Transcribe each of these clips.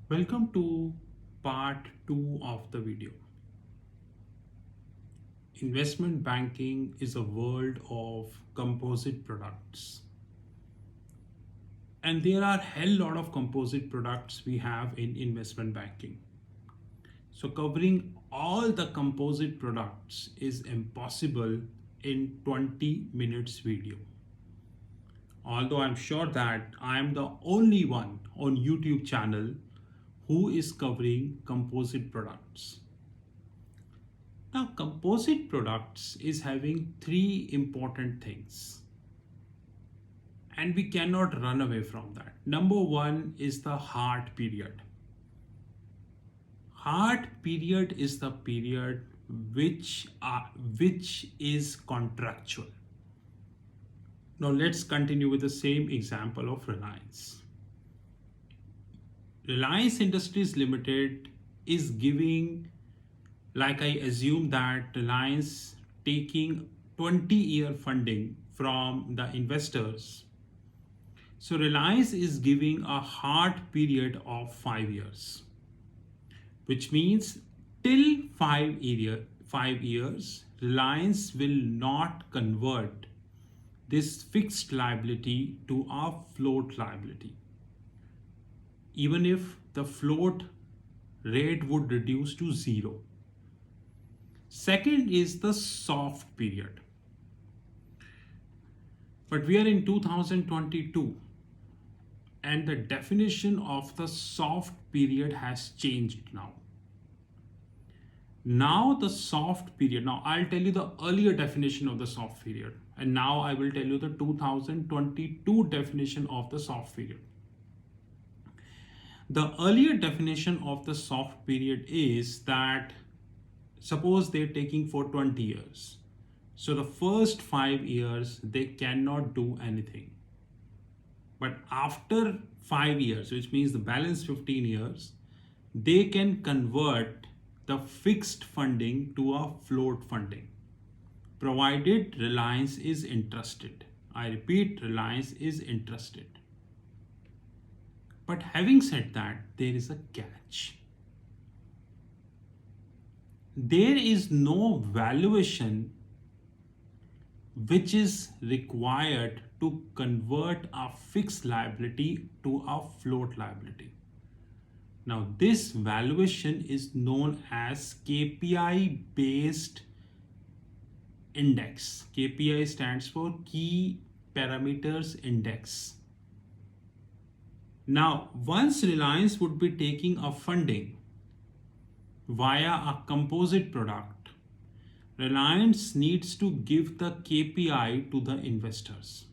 Welcome to part 2 of the video. Investment banking is a world of composite products. And there are hell lot of composite products we have in investment banking. So covering all the composite products is impossible in 20 minutes video. Although I'm sure that I am the only one on YouTube channel who is covering composite products. Now, composite products is having three important things, and we cannot run away from that. Number one is the hard period. Hard period is the period which is contractual. Now, let's continue with the same example of Reliance. Reliance Industries Limited is giving, like I assume that Reliance taking 20-year funding from the investors. So Reliance is giving a hard period of 5 years, which means till 5 years, Reliance will not convert this fixed liability to a float liability, even if the float rate would reduce to zero. Second is the soft period. But we are in 2022 and the definition of the soft period has changed now. Now the soft period, now I'll tell you the earlier definition of the soft period, and now I will tell you the 2022 definition of the soft period. The earlier definition of the soft period is that suppose they're taking for 20 years. So the first 5 years, they cannot do anything. But after 5 years, which means the balance 15 years, they can convert the fixed funding to a float funding, provided Reliance is interested. I repeat, Reliance is interested. But having said that, there is a catch. There is no valuation which is required to convert a fixed liability to a float liability. Now, this valuation is known as KPI based index. KPI stands for Key Parameters Index. Now, once Reliance would be taking a funding via a composite product, Reliance needs to give the KPI to the investors.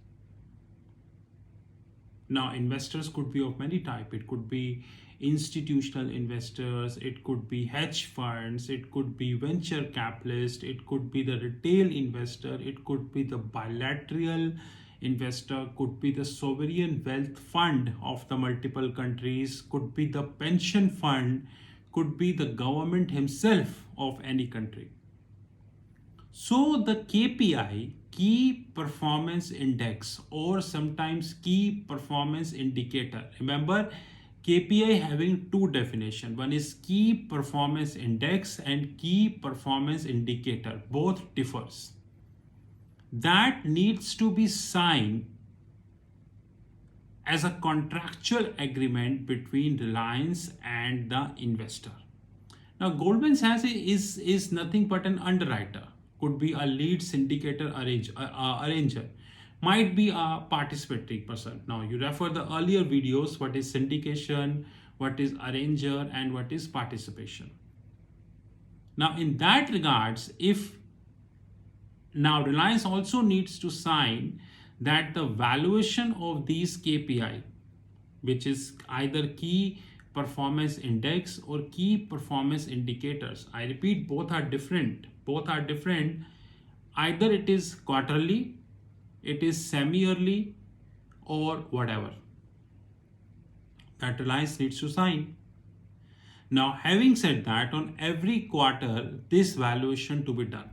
Now, investors could be of many types. It could be institutional investors, it could be hedge funds, it could be venture capitalists, it could be the retail investor, it could be the bilateral investor, could be the sovereign wealth fund of the multiple countries, could be the pension fund, could be the government himself of any country. So the KPI, key performance index, or sometimes key performance indicator. Remember, KPI having two definitions. One is key performance index and key performance indicator. Both differs. That needs to be signed as a contractual agreement between Reliance and the investor. Now, Goldman Sachs is nothing but an underwriter. Could be a lead syndicator arranger, might be a participatory person. Now you refer the earlier videos, what is syndication, what is arranger, and what is participation. Now in that regards, if now Reliance also needs to sign that the valuation of these KPI, which is either key performance index or key performance indicators. I repeat, both are different. Either it is quarterly, it is semi-yearly, or whatever. That Reliance needs to sign. Now, having said that, on every quarter, this valuation to be done.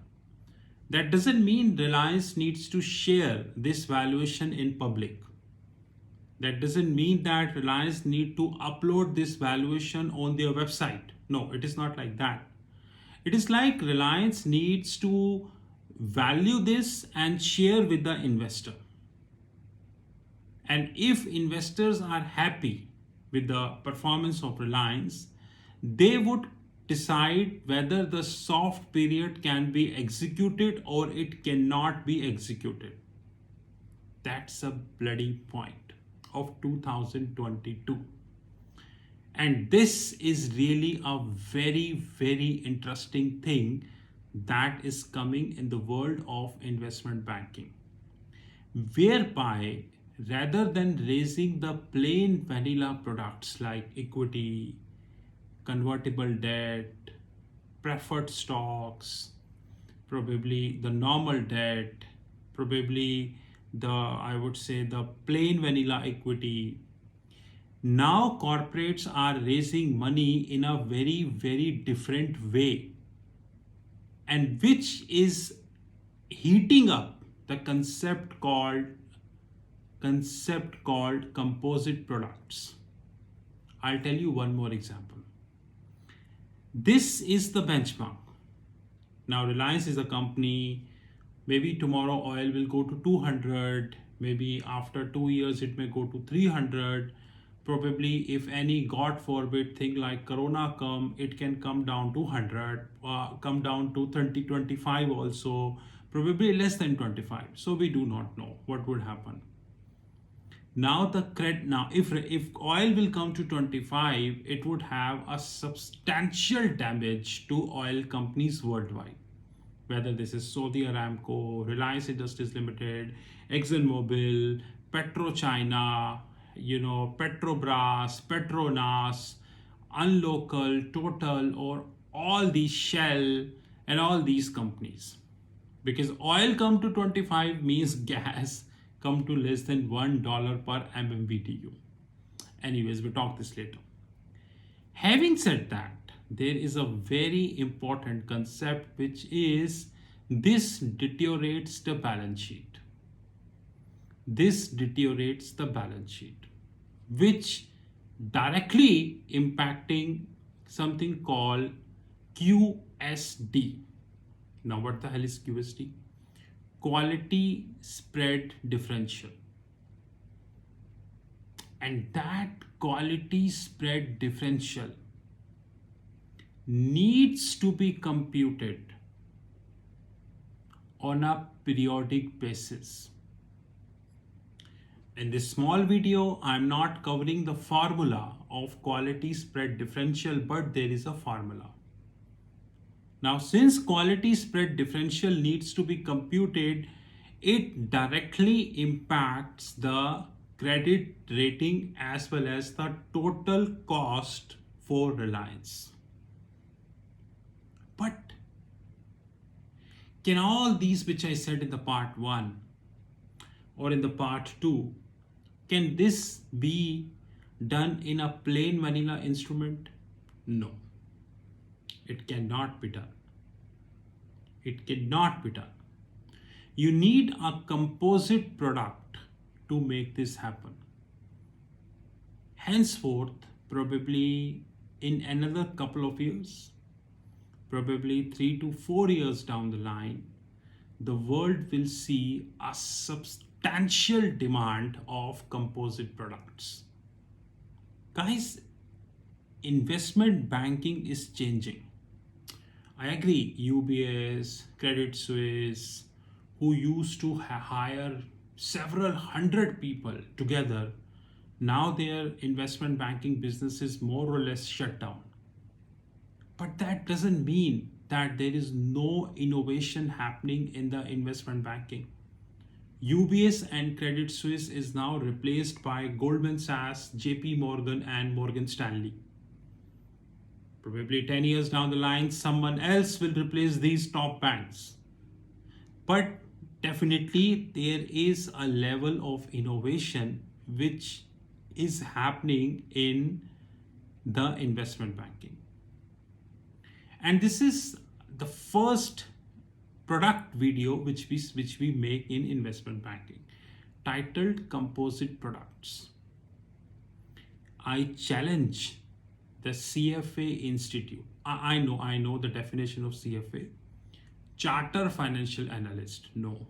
That doesn't mean Reliance needs to share this valuation in public. That doesn't mean that Reliance need to upload this valuation on their website. No, it is not like that. It is like Reliance needs to value this and share with the investor. And if investors are happy with the performance of Reliance, they would decide whether the soft period can be executed or it cannot be executed. That's a bloody point of 2022. And this is really a very, very interesting thing that is coming in the world of investment banking, whereby rather than raising the plain vanilla products like equity, convertible debt, preferred stocks, probably the normal debt, probably I would say the plain vanilla equity. Now corporates are raising money in a very, very different way, and which is heating up the concept called composite products. I'll tell you one more example. This is the benchmark. Now Reliance is a company, maybe tomorrow oil will go to 200, maybe after 2 years it may go to 300. Probably if any god forbid thing like corona come, it can come down to 100, come down to 2025 also, probably less than 25. So we do not know what would happen. Now if oil will come to 25, it would have a substantial damage to oil companies worldwide, whether this is Saudi Aramco, Reliance Industries Limited, ExxonMobil, PetroChina, Petrobras, Petronas, Unlocal, Total, or all these Shell and all these companies. Because oil come to 25 means gas come to less than $1 per MMBTU. Anyways, we'll talk this later. Having said that, there is a very important concept, which is this deteriorates the balance sheet. This deteriorates the balance sheet, which directly impacting something called QSD. Now, what the hell is QSD? Quality spread differential. And that quality spread differential needs to be computed on a periodic basis. In this small video, I'm not covering the formula of quality spread differential, but there is a formula. Now, since quality spread differential needs to be computed, it directly impacts the credit rating as well as the total cost for Reliance. But can all these which I said in the part 1 or in the part 2, can this be done in a plain vanilla instrument? No. It cannot be done. It cannot be done. You need a composite product to make this happen. Henceforth, probably in another couple of years, probably 3 to 4 years down the line, the world will see a substantial demand of composite products. Guys, investment banking is changing. I agree, UBS, Credit Suisse, who used to hire several hundred people together, now their investment banking business is more or less shut down. But that doesn't mean that there is no innovation happening in the investment banking. UBS and Credit Suisse is now replaced by Goldman Sachs, JP Morgan, and Morgan Stanley. Probably 10 years down the line, someone else will replace these top banks. But definitely there is a level of innovation which is happening in the investment banking. And this is the first product video which we make in investment banking, titled Composite Products. I challenge the CFA Institute. I know the definition of CFA. Charter Financial Analyst. No,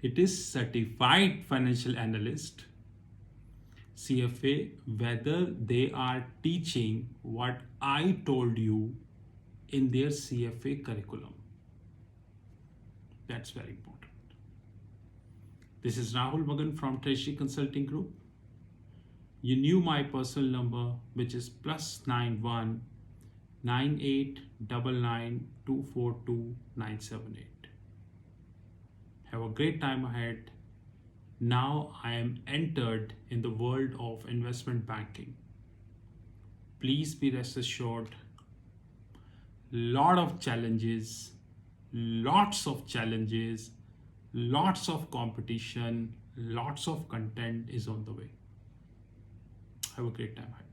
it is Certified Financial Analyst. CFA, whether they are teaching what I told you in their CFA curriculum. That's very important. This is Rahul Magan from Treasury Consulting Group. You knew my personal number, which is +91 9899 242 978. Have a great time ahead. Now I am entered in the world of investment banking. Please be rest assured, lots of challenges, lots of competition, lots of content is on the way. Have a great time ahead.